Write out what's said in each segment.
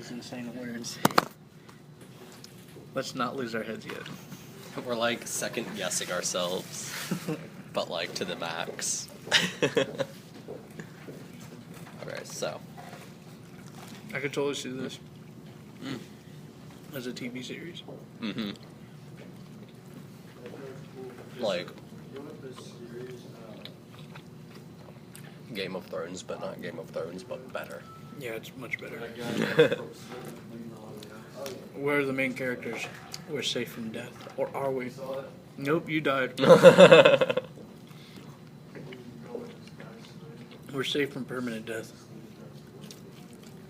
is insane. We're insane. Let's not lose our heads yet. We're like second guessing ourselves, but like to the max. Alright, so. I could totally see this as a TV series. Mm-hmm. Like Game of Thrones, but not Game of Thrones, but better. Yeah, it's much better. Where are the main characters? We're safe from death. Or are we? Nope, you died. We're safe from permanent death.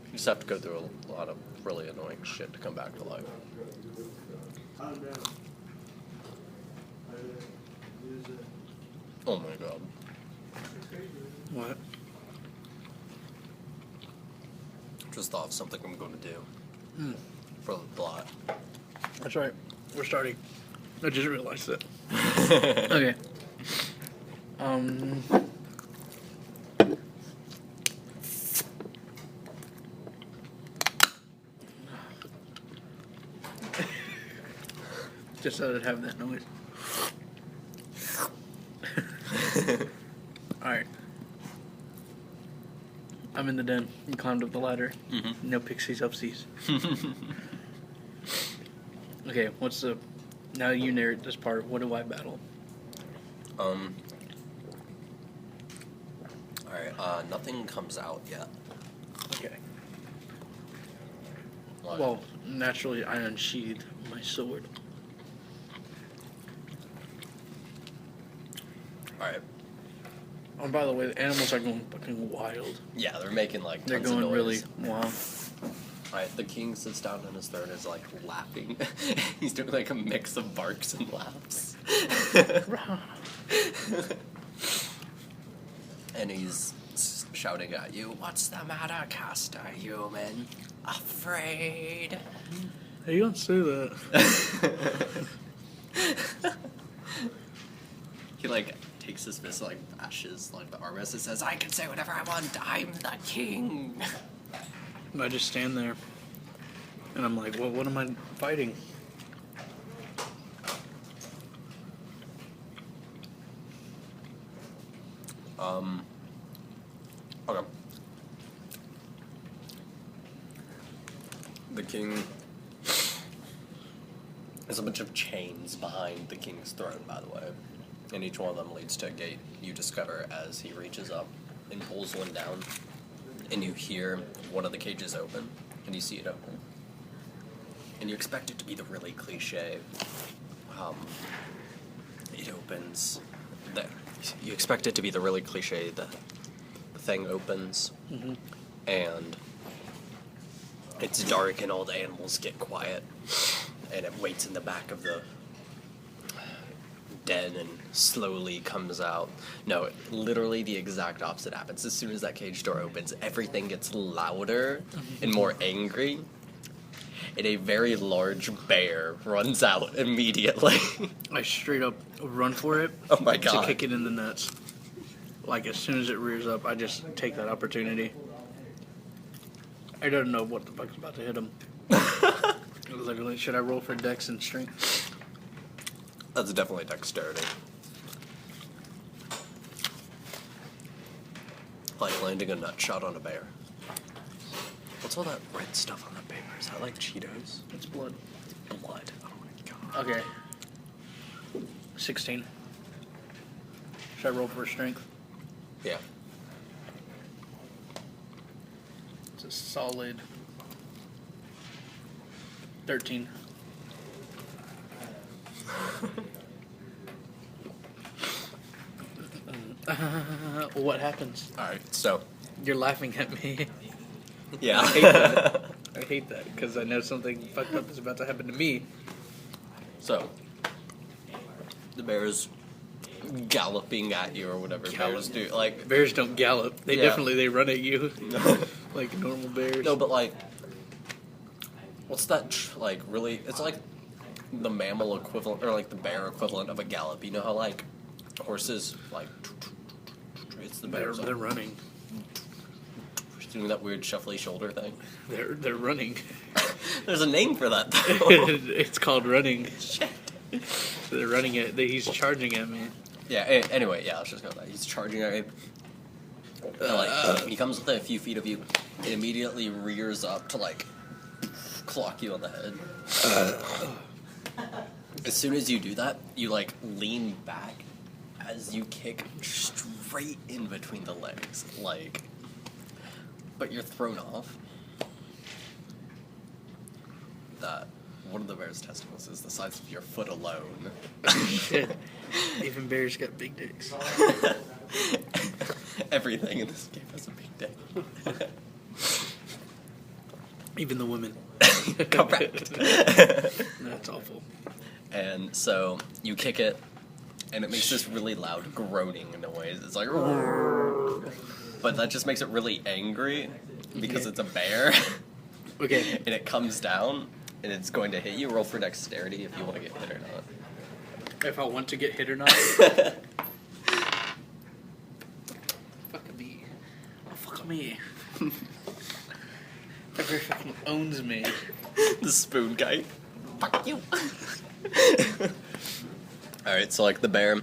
You just have to go through a lot of really annoying shit to come back to life. Oh my god. What? Just thought of something I'm going to do for the plot. That's right. We're starting. I just realized it. Okay. Just so it'd have that noise. Alright. I'm in the den. You climbed up the ladder. Mm-hmm. No pixies upsies. Okay, what's the... Now you narrate this part. What do I battle? Alright, nothing comes out yet. Okay. Why? Well, naturally, I unsheathed my sword. Alright. Oh, by the way, the animals are going fucking wild. Yeah, they're making like They're tons of going really... noise. Wow. Alright, the king sits down on his throne and is like laughing. He's doing like a mix of barks and laughs. And he's shouting at you, "What's the matter, caster human? Afraid?" Hey, you don't say that. He like takes his fist, like bashes like the armrest and says, "I can say whatever I want. I'm the king." I just stand there, and I'm like, well, what am I fighting? Okay. The king... There's a bunch of chains behind the king's throne, by the way. And each one of them leads to a gate you discover as he reaches up and pulls one down. And you hear one of the cages open, and you see it open. And you expect it to be the really cliche. It opens... You expect it to be the really cliche, the thing opens, and it's dark and all the animals get quiet, and it waits in the back of the den and slowly comes out. No, literally the exact opposite happens. As soon as that cage door opens, everything gets louder and more angry, and a very large bear runs out immediately. I straight up run for it. Oh my god. To kick it in the nuts. Like, as soon as it rears up, I just take that opportunity. I don't know what the fuck's about to hit him. Literally, should I roll for dex and strength? That's definitely dexterity. Like landing a nut shot on a bear. What's all that red stuff on the paper? Is that like Cheetos? It's blood. Blood. Oh my god. Okay. 16. Should I roll for strength? Yeah. It's a solid 13. What happens? Alright, so. You're laughing at me. Yeah. I hate that. I hate that because I know something fucked up is about to happen to me. So. The bear's galloping at you or whatever bears do. Like, bears don't gallop. They they run at you. Like normal bears. no, but like, what's that, like, really, it's like the mammal equivalent, or like the bear equivalent of a gallop. You know how like horses, like, it's the bears. They're running. doing that weird shuffly shoulder thing. They're running. There's a name for that, though. It's called running. So they're running it. He's charging at me. Yeah, anyway, yeah, let's just go with that. He's charging at you. He comes within a few feet of you. It immediately rears up to, like, clock you on the head. As soon as you do that, you, like, lean back as you kick straight in between the legs. Like, but you're thrown off. That one of the bear's testicles is the size of your foot alone. Shit. Even bears got big dicks. Everything in this game has a big dick. Even the women. Correct. That's awful. And so you kick it, and it makes this really loud groaning noise. It's like, but that just makes it really angry because it's a bear. Okay. And it comes down, and it's going to hit you. Roll for dexterity if you want to get hit or not. If I want to get hit or not. Fuck me. Oh, fuck me. That bear fucking owns me. The spoon guy. Fuck you. Alright, so like the bear,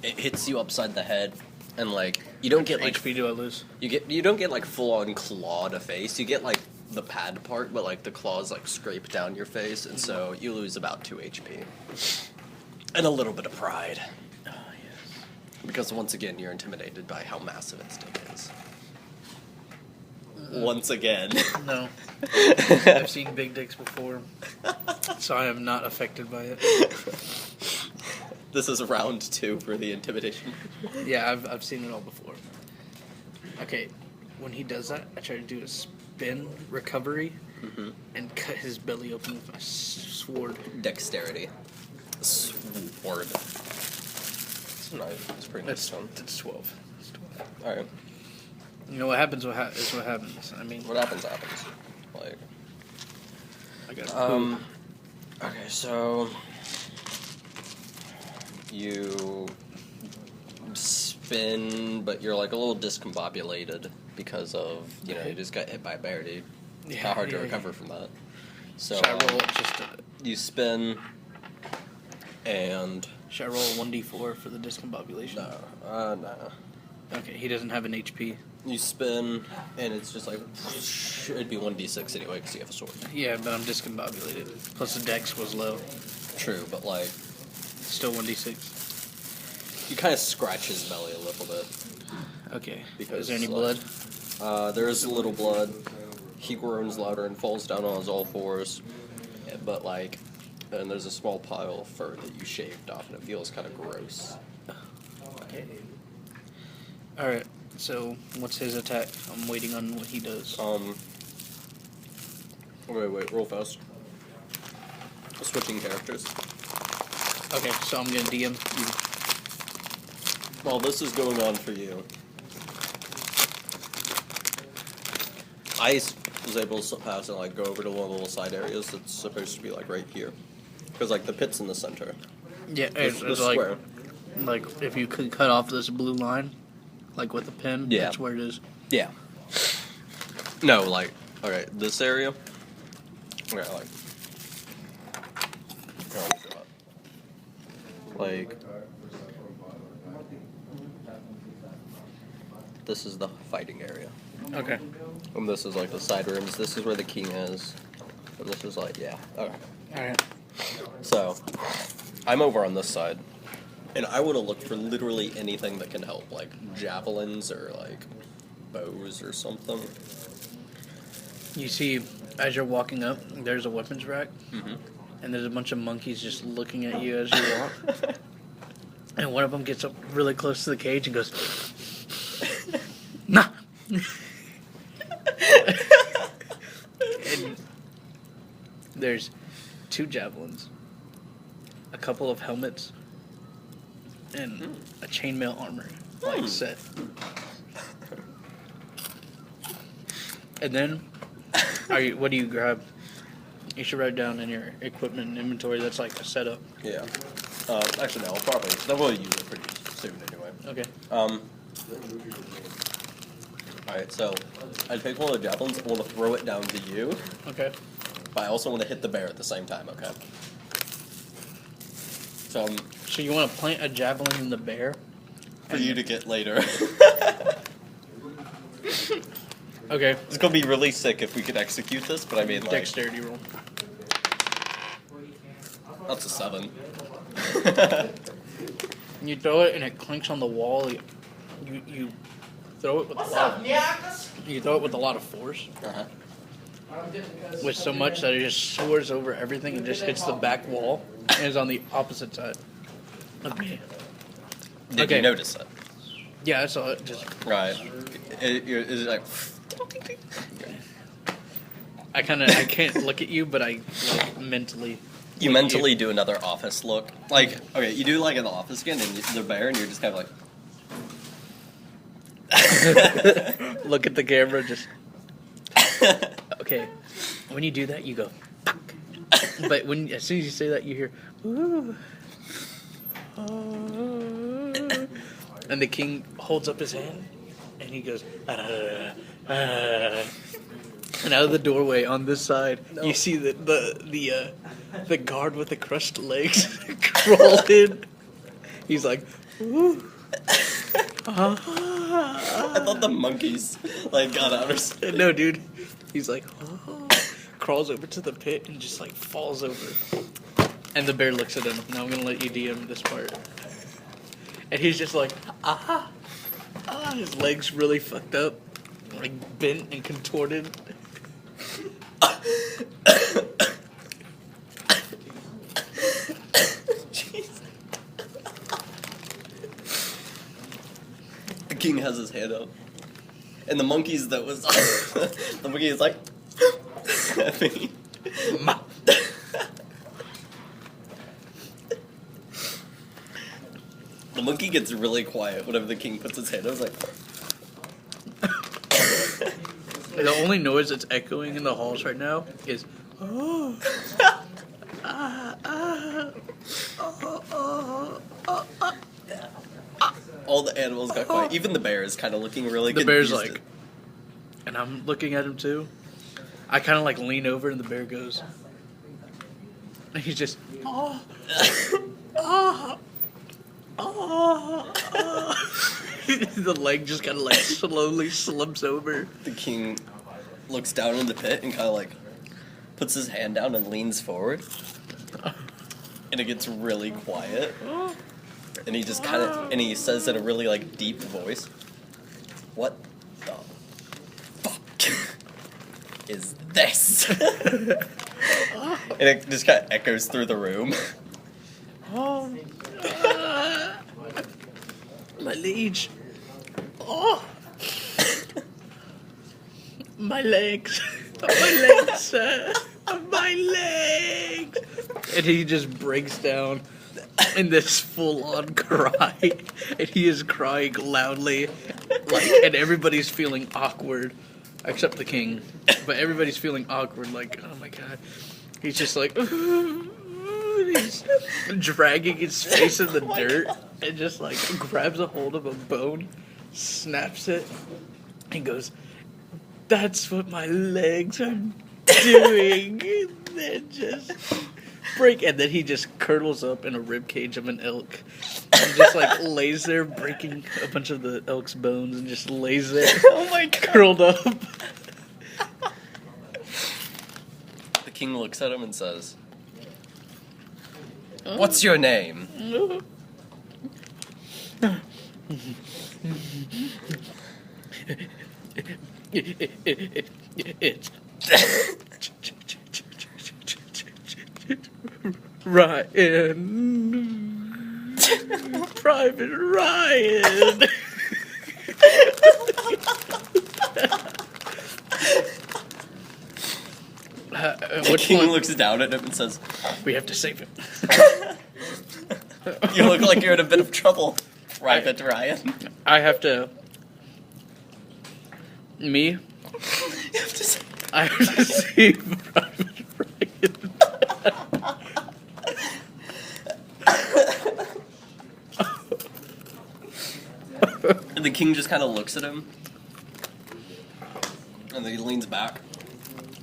it hits you upside the head, and like you don't get like HP do I lose? you don't get like full on claw to face. You get like the pad part, but like the claws like scrape down your face, and so you lose about 2 HP and a little bit of pride. Oh yes. Because once again, you're intimidated by how massive its dick is. Once again. No. I've seen big dicks before, so I am not affected by it. This is round 2 for the intimidation. Yeah, I've seen it all before. Okay, when he does that, I try to do a spin recovery and cut his belly open with my sword. Dexterity. Sword. It's nice. It's pretty nice. That's 12. That's 12. Alright. You know what happens? What happens? I mean, What happens, happens. Like, I got okay, so you spin, but you're like a little discombobulated because of, you know, you just got hit by a bear, dude. How hard to recover from that. So should I roll just you spin, and should I roll a 1d4 for the discombobulation? no. Okay, he doesn't have an HP. You spin, and it's just like, it'd be 1d6 anyway, because you have a sword. Yeah, but I'm discombobulated. Plus the dex was low. True, but like, Still 1d6. you kind of scratch his belly a little bit. Okay. Because, Is there any like, blood? There is a little blood. He groans louder and falls down on his all fours. But like, and there's a small pile of fur that you shaved off, and it feels kind of gross. Okay. Alright, so what's his attack? I'm waiting on what he does. Wait, roll fast. Switching characters. Okay, so I'm gonna DM. While this is going on for you, I was able to pass and like go over to one of the little side areas that's supposed to be like right here, because like the pit's in the center. Yeah, The it's square. like if you could cut off this blue line, like with a pin, Yeah. that's where it is. Yeah. No, like, okay, this area. Okay, like. here, let me show that. Like. This is the fighting area. Okay. And this is like the side rooms. This is where the king is. And this is like, yeah. Okay. Alright. So, I'm over on this side. And I would have looked for literally anything that can help, like javelins or like bows or something. You see, as you're walking up, there's a weapons rack, Mm-hmm. and there's a bunch of monkeys just looking at you as you walk. And one of them gets up really close to the cage and goes, "Nah." And there's 2 javelins, a couple of helmets, and a chainmail armor, like set. And then, what do you grab? You should write down in your equipment and inventory. That's like a setup. Yeah. Actually, no, I'll probably. Then we'll use it pretty soon anyway. Okay. Alright, so I take one of the javelins, I want to throw it down to you, Okay. but I also want to hit the bear at the same time, okay? So So you want to plant a javelin in the bear? for you to get later. Okay. It's gonna be really sick if we could execute this, but I mean, like, Dexterity roll. that's a 7. You throw it and it clinks on the wall. You throw it with a lot. You throw it with a lot of force, Uh-huh. with so much that it just soars over everything and just hits the back wall and is on the opposite side of me. Did Okay. you notice it? Yeah, I saw it. Just Right. Is it like... I can't look at you, but I like mentally. You look at mentally do another office look. Like, okay, you do like an office skin and the bear and you're just kind of like... look at the camera. Just okay. When you do that, you go. But as soon as you say that, you hear. Ooh. And the king holds up his hand, and he goes. And out of the doorway on this side, you see the guard with the crushed legs crawl in. He's like, ooh. I thought the monkeys, like, got out or something. No, dude. He's like, crawls over to the pit and just like falls over. And the bear looks at him. Now I'm gonna let you DM this part. And he's just like, his legs really fucked up, like bent and contorted. Jeez. The king has his hand up. And the monkeys that was... the monkey is like... The monkey gets really quiet whenever the king puts his hand up. It's like... The only noise that's echoing in the halls right now is, all the animals got quiet. Even the bear is kind of looking really the confused. bear's like, and I'm looking at him too. I kind of like lean over and the bear goes, and he's just, the leg just kind of like slowly slumps over. The king looks down in the pit and kind of like puts his hand down and leans forward. And it gets really quiet. And he just kind of, and he says in a really like deep voice, "What the fuck is this?" And it just kind of echoes through the room. My liege. Oh. My legs. My legs, sir. My legs. And he just breaks down in this full-on cry. And he is crying loudly. Like, and everybody's feeling awkward. Except the king. But everybody's feeling awkward. Like, oh my god. He's just like... He's dragging his face in the dirt and just like grabs a hold of a bone, snaps it, and goes, "That's what my legs are doing." And then just break, and then he just curdles up in a rib cage of an elk and just like lays there, breaking a bunch of the elk's bones, and just lays there, Oh my god. curled up. The king looks at him and says, "What's your name?" It's Ryan. Private Ryan. The king looks down at him and says, We have to save him. "You look like you're in a bit of trouble, Private Ryan." I have to. Me? You have to say, I have to save Private Ryan. and the king just kind of looks at him leans back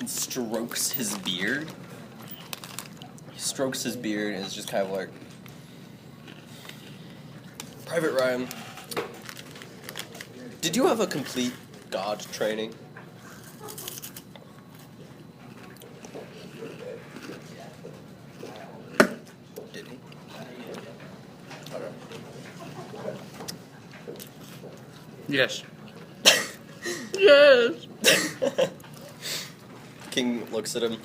and strokes his beard. He strokes his beard and is just kind of like, Private Ryan, did you have a complete God training? Did he? Okay. Yes. Yes. King looks at him,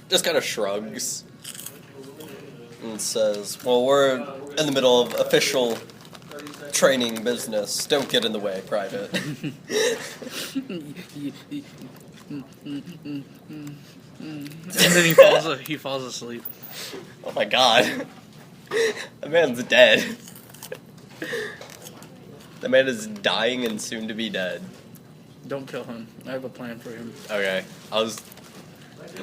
just kind of shrugs, and says, well, we're in the middle of official training business. Don't get in the way, Private. And then he falls asleep. Oh my god. That man's dead. That man is dying and soon to be dead. Don't kill him. I have a plan for him. Okay,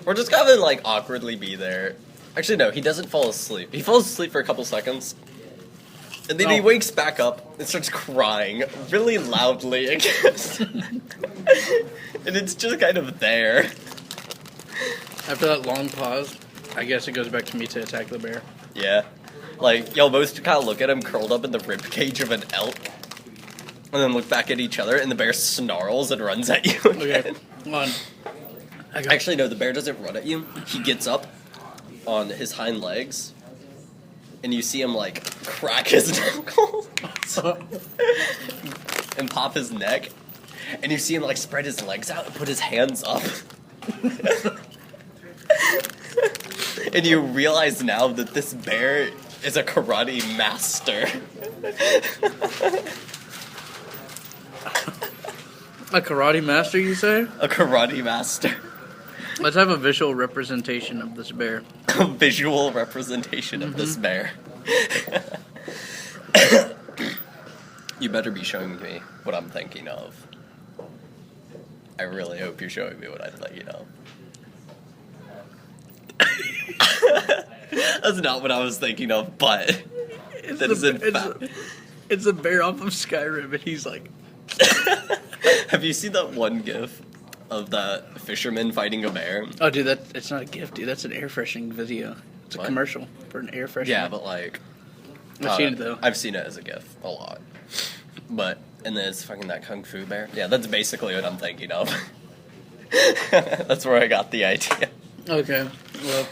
we're just gonna like awkwardly be there. Actually, no, he doesn't fall asleep. He falls asleep for a couple seconds. And then he wakes back up and starts crying really loudly again. And it's just kind of there. After that long pause, I guess it goes back to me to attack the bear. Yeah. Like, y'all both kind of look at him curled up in the ribcage of an elk. And then look back at each other, and the bear snarls and runs at you again. Okay, hold on. Actually, no, the bear doesn't run at you. He gets up on his hind legs, and you see him, like, crack his knuckles and pop his neck. And you see him, like, spread his legs out and put his hands up. And you realize now that this bear is a karate master. A karate master, you say? A karate master. Let's have a visual representation of this bear. A visual representation of this bear. You better be showing me what I'm thinking of. I really hope you're showing me what I'm thinking of. That's not what I was thinking of, but it's a bear off of Skyrim, and he's like... Have you seen that one gif of that fisherman fighting a bear? Oh, dude, it's not a gift, dude. That's an air freshening video. It's a commercial for an air freshener. Yeah, but like... I've seen it, though. I've seen it as a gif a lot. But, and then it's fucking that kung fu bear. Yeah, that's basically what I'm thinking of. That's where I got the idea. Okay, well...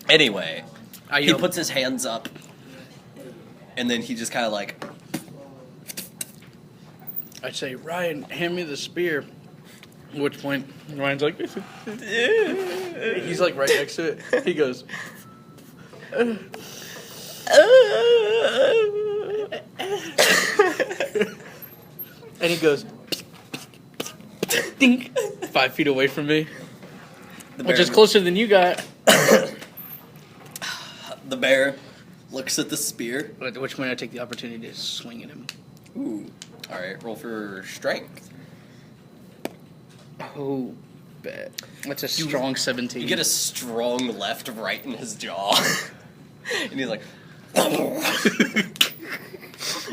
Anyway, he puts his hands up, and then he just kind of like... I say, Ryan, hand me the spear. At which point, Ryan's like... He's like right next to it. He goes... And he goes... Dink! 5 feet away from me. Which is closer than you got. The bear looks at the spear. At which point I take the opportunity to swing at him. Ooh. Alright, roll for strength. Oh, bet. That's a strong 17. You get a strong left right in his jaw. And he's like...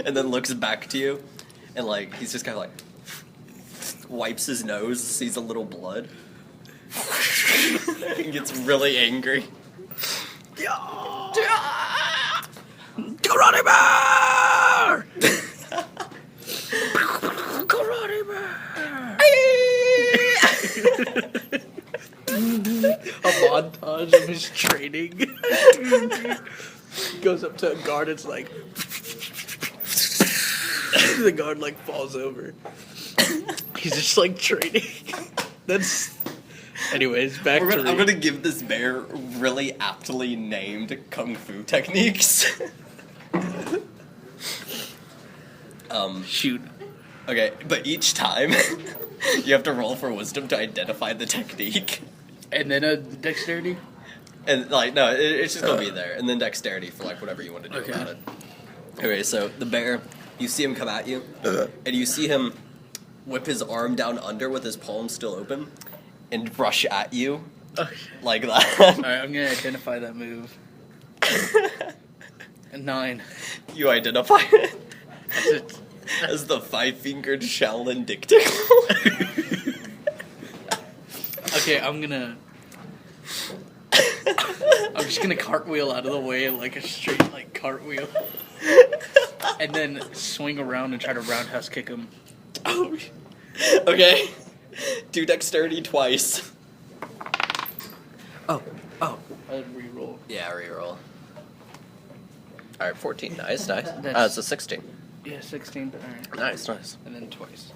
and then looks back to you. And like, he's just kind of like... wipes his nose, sees a little blood. He gets really angry. Karate bear! Karate bear! A montage of his training. He goes up to a guard, it's like... The guard like falls over. He's just like training. That's... Anyways, back to I'm gonna give this bear really aptly named kung fu techniques. Shoot. Okay, but each time you have to roll for wisdom to identify the technique. And then a dexterity? And like, no, it's just gonna be there. And then dexterity for like whatever you want to do about it. Okay, so the bear, you see him come at you, and you see him whip his arm down under with his palm still open, and rush at you, like that. Alright, I'm gonna identify that move. 9. You identify it? as the five-fingered Shaolin dick tickle. Okay, I'm just gonna cartwheel out of the way like a straight like cartwheel, and then swing around and try to roundhouse kick him. Oh, okay. Do dexterity twice. Oh. I'd reroll. Yeah, reroll. Alright, 14. Nice. That's- It's a 16. Yeah, 16. All right. Nice. And then twice.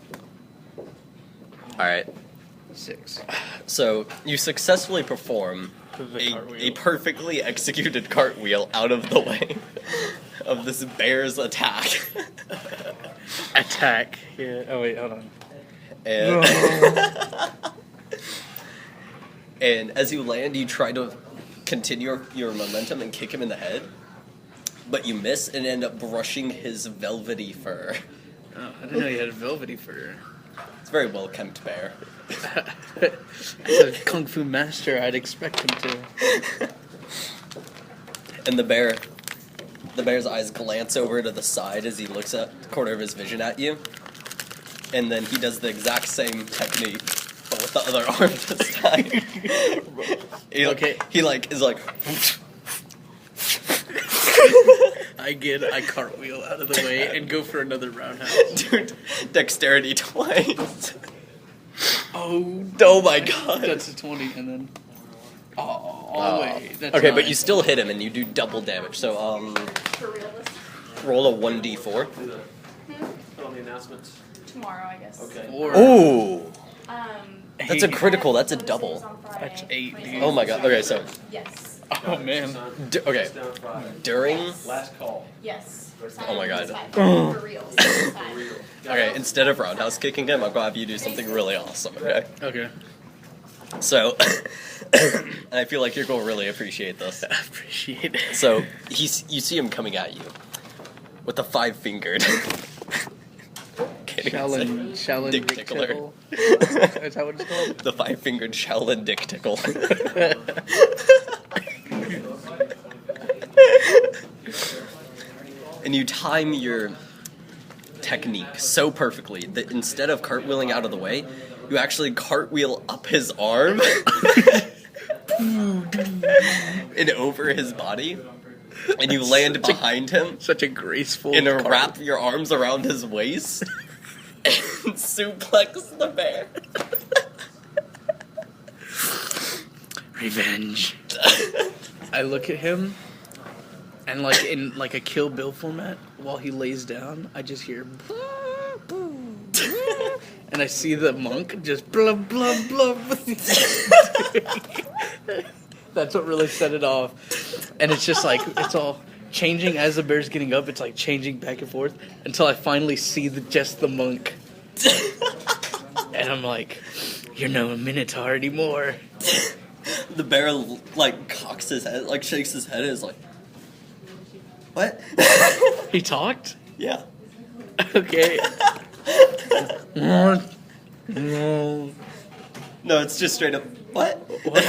Alright, 6. so you successfully perform a perfectly executed cartwheel out of the way of this bear's attack. Attack. Yeah. Oh wait, hold on. And, and as you land, you try to continue your momentum and kick him in the head, but you miss and end up brushing his velvety fur. Oh, I didn't know you had a velvety fur. It's a very well-kempt bear. As a kung fu master, I'd expect him to. And the bear's eyes glance over to the side as he looks at the corner of his vision at you. And then he does the exact same technique, but with the other arm this time. Okay. He is like... I cartwheel out of the way and go for another roundhouse. Dude, dexterity twice. Oh my god. That's a 20, and then... Oh, wait. That's okay, 9. but you still hit him and you do double damage. So, For real this roll a 1d4. On the announcements. tomorrow, I guess. Okay. Or... Ooh! That's a Eight. critical, that's a double. That's 8, dude. Oh my god, okay, so, Yes. Oh, man. okay, Down Friday. during, Last call. Yes. Oh my God. For real. This time. okay, instead of roundhouse kicking him, I'll go have you do something really awesome, okay? Okay. So, I feel like you're going to really appreciate this. I appreciate it. So, you see him coming at you with a five-fingered Shaolin dick dick tickler. tickle. Is that what it's called? The five-fingered Shaolin dick tickle. And you time your technique so perfectly that instead of cartwheeling out of the way, you actually cartwheel up his arm and over his body, and you land behind him Such a graceful... and wrap your arms around his waist and suplex the bear. Revenge. I look at him, and like in like a Kill Bill format, while he lays down, I just hear... And I see the monk just blah, blah, blah. That's what really set it off. And it's just like, it's all changing as the bear's getting up. It's like changing back and forth until I finally see just the monk. And I'm like, you're no minotaur anymore. The bear, like, cocks his head, like, shakes his head and is like, what? He talked? Yeah. Okay. What? No. No, it's just straight up, what? What?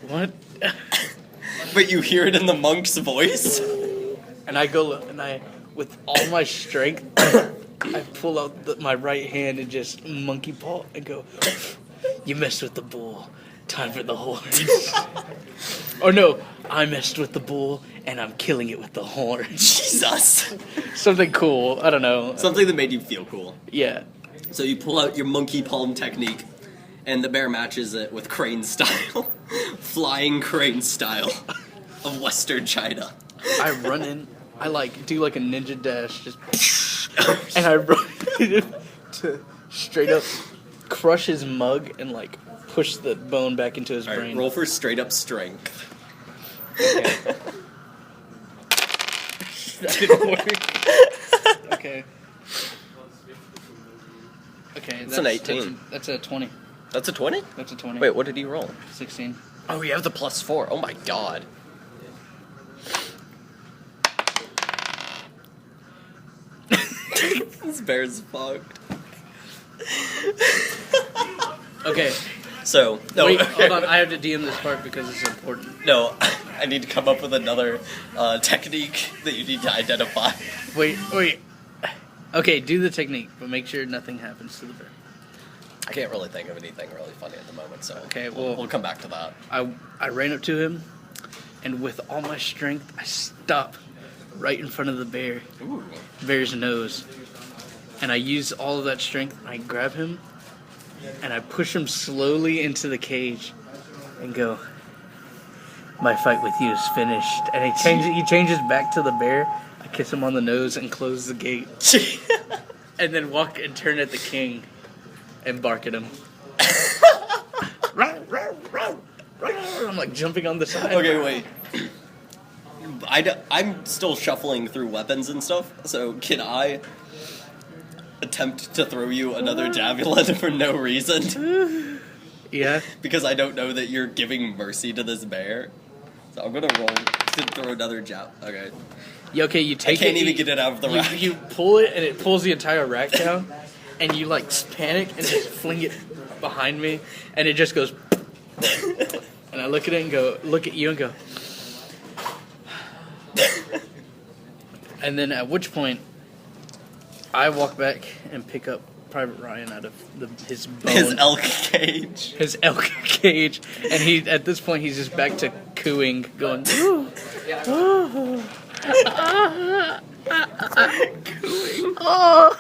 What? But you hear it in the monk's voice. And I go, and I, with all my strength, I pull out my right hand and just monkey paw and go, you messed with the bull. Time for the horns. Or no, I messed with the bull and I'm killing it with the horns. Jesus. Something cool. I don't know. Something that made you feel cool. Yeah. So you pull out your monkey palm technique, and the bear matches it with crane style. Flying crane style of Western China. I run in. I like do like a ninja dash, just, and I run in to straight up crush his mug and like push the bone back into his All right, brain. roll for straight up strength. Okay. That didn't work. Okay. Okay. It's an 18. That's a 20. That's a 20? That's a 20. Wait, what did he roll? 16. Oh, you have the +4. Oh my god. This bear's fucked. Okay. So, no. Wait, hold on. I have to DM this part because it's important. No, I need to come up with another technique that you need to identify. Wait. Okay, do the technique, but make sure nothing happens to the bear. I can't really think of anything really funny at the moment, so Okay, we'll come back to that. I ran up to him, and with all my strength, I stop right in front of the bear's nose. And I use all of that strength, and I grab him, and I push him slowly into the cage, and go, "My fight with you is finished." And he changes back to the bear. I kiss him on the nose and close the gate. And then walk and turn at the king and bark at him. I'm like jumping on the side. Okay, wait. I'm still shuffling through weapons and stuff, so can I attempt to throw you another javelin for no reason? Yeah. Because I don't know that you're giving mercy to this bear. So I'm gonna roll to throw another Okay. Yeah, okay, you take I can't it. even get it out of the rack. You pull it, and it pulls the entire rack down, and you like panic and just fling it behind me, and it just goes. And I look at you and go. And then at which point, I walk back and pick up Private Ryan out of his bone. His elk cage. His elk cage. And at this point, he's just back to cooing, going, "Ooh. Oh. Cooing. Oh.